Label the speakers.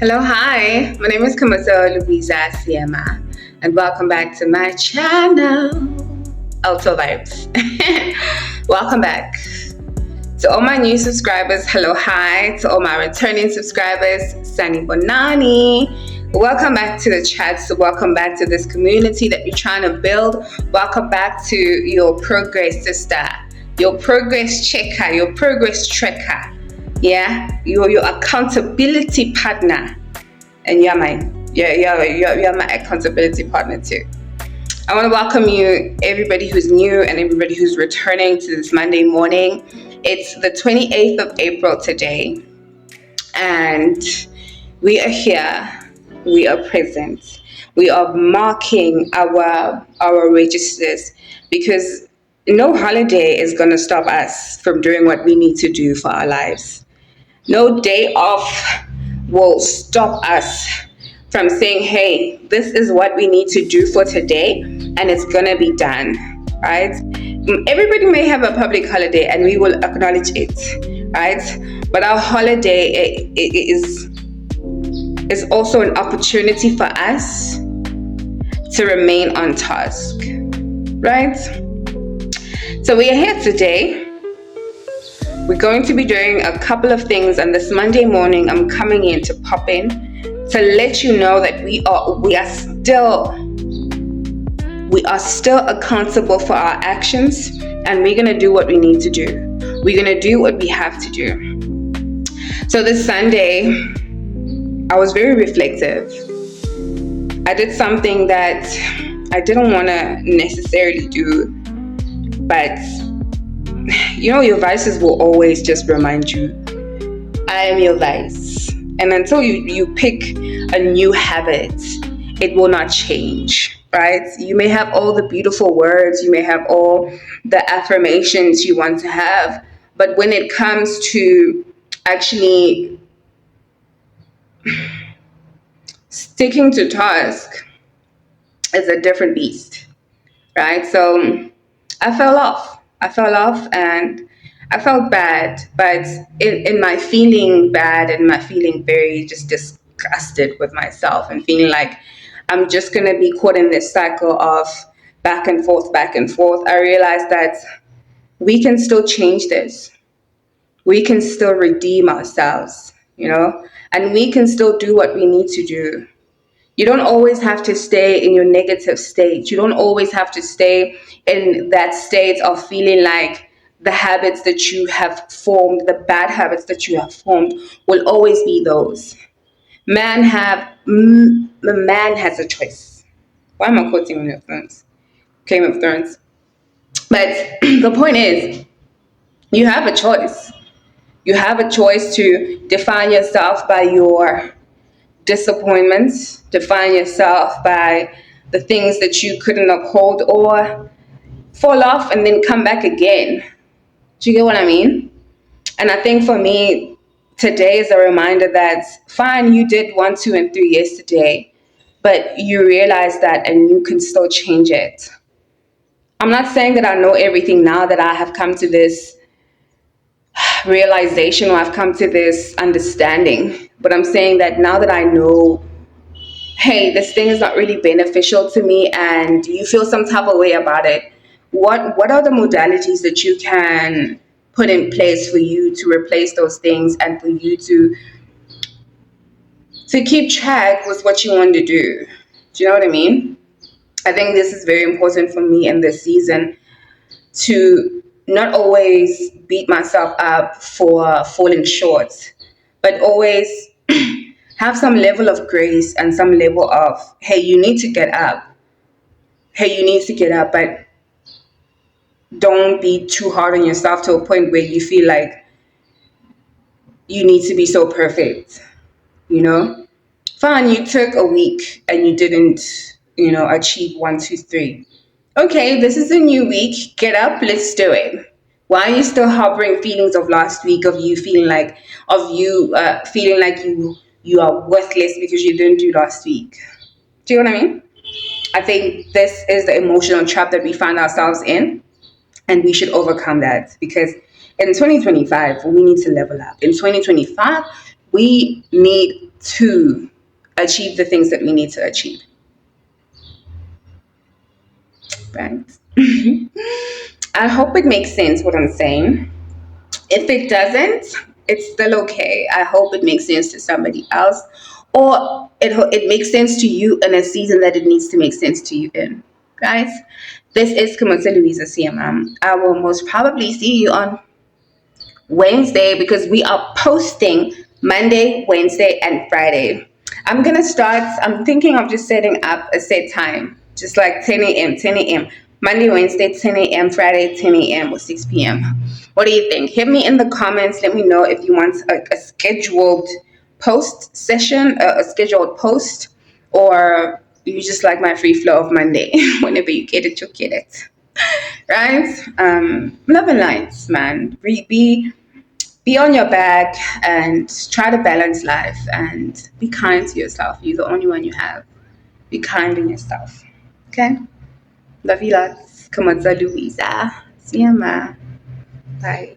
Speaker 1: Hello, hi. My name is Kamazo Louisa Siema, and welcome back to my channel, Auto Vibes. Welcome back. To all my new subscribers, hello, hi. To all my returning subscribers, Sani Bonani. Welcome back to the chats. Welcome back to this community that we're trying to build. Welcome back to your progress sister, your progress checker, your progress tracker. Yeah, you're your accountability partner, and you're my accountability partner too. I want to welcome you, everybody who's new and everybody who's returning to this Monday morning. It's the 28th of April today, and we are here. We are present. We are marking our registers because no holiday is going to stop us from doing what we need to do for our lives. No day off will stop us from saying, hey, this is what we need to do for today, and it's going to be done, right? Everybody may have a public holiday, and we will acknowledge it, right? But our holiday is also an opportunity for us to remain on task, right? So we are here today. We're going to be doing a couple of things, and this Monday morning I'm coming in to pop in to let you know that we are still accountable for our actions, and we're going to do what we need to do. We're going to do what we have to do. So this Sunday I was very reflective. I did something that I didn't want to necessarily do, but your vices will always just remind you, I am your vice. And until you pick a new habit, it will not change, right? You may have all the beautiful words, you may have all the affirmations you want to have, but when it comes to actually sticking to task, it's a different beast, right? So I fell off and I felt bad, but in my feeling bad and my feeling very just disgusted with myself and feeling like I'm just going to be caught in this cycle of back and forth, I realized that we can still change this. We can still redeem ourselves, and we can still do what we need to do. You don't always have to stay in your negative state. You don't always have to stay in that state of feeling like the habits that you have formed, the bad habits that you have formed, will always be those. Man has a choice. Why am I quoting Game of Thrones? But the point is, you have a choice. You have a choice to define yourself by your disappointments, define yourself by the things that you couldn't uphold, or fall off and then come back again. Do you get what I mean? And I think for me, today is a reminder that fine, you did 1, 2, and 3 yesterday, but you realize that and you can still change it. I'm not saying that I know everything now, that I have come to this realization or I've come to this understanding, but I'm saying that now that I know, hey, this thing is not really beneficial to me, and you feel some type of way about it, what are the modalities that you can put in place for you to replace those things and for you to keep track with what you want to do? Do you know what I mean? I think this is very important for me in this season, to not always beat myself up for falling short, but always have some level of grace and some level of, hey, you need to get up. But don't be too hard on yourself to a point where you feel like you need to be so perfect, Fine, you took a week and you didn't, achieve 1, 2, 3. Okay, this is a new week. Get up, let's do it. Why are you still harboring feelings of last week, of you feeling like you are worthless because you didn't do last week? Do you know what I mean? I think this is the emotional trap that we find ourselves in, and we should overcome that, because in 2025 we need to level up. In 2025 we need to achieve the things that we need to achieve. Right? I hope it makes sense what I'm saying. If it doesn't, it's still okay. I hope it makes sense to somebody else, or it makes sense to you in a season that it needs to make sense to you in. Guys, this is Kamotse Louisa CMM. I will most probably see you on Wednesday because we are posting Monday, Wednesday, and Friday. I'm thinking of just setting up a set time, just like 10 a.m., 10 a.m. Monday, Wednesday, 10 a.m., Friday, 10 a.m. or 6 p.m. What do you think? Hit me in the comments. Let me know if you want a scheduled post session, a scheduled post, or you just like my free flow of Monday. Whenever you get it, you get it. Right? Love and lights, man. Be on your back and try to balance life and be kind to yourself. You're the only one you have. Be kind on yourself. Okay? Love you lots. Kamotse Louisa. See ya, ma. Bye.